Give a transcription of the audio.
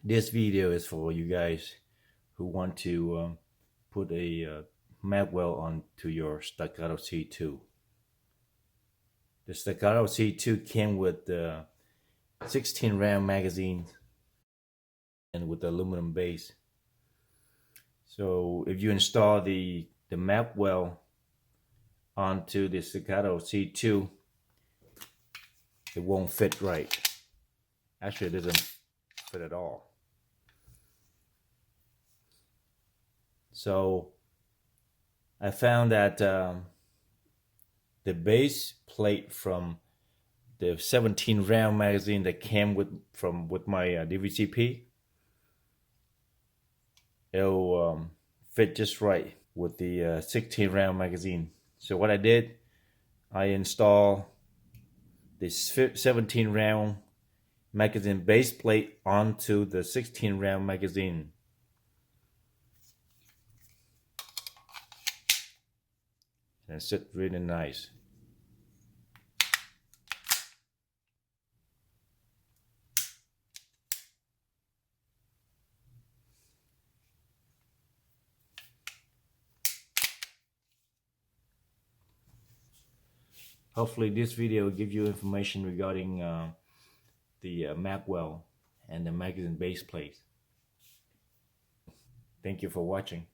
This video is for you guys who want to put a Magwell onto your Staccato C2. The Staccato C2 came with the 16 round magazine and with the aluminum base. So if you install the Magwell onto the Staccato C2, it won't fit right. Actually, it doesn't fit at all. So I found that the base plate from the 17 round magazine that came with my DVC-P, it'll fit just right with the 16 round magazine. So what I did, I installed this 17 round magazine base plate onto the 16 round magazine. And it sit really nice. Hopefully this video will give you information regarding the Magwell and the magazine base plate. Thank you for watching.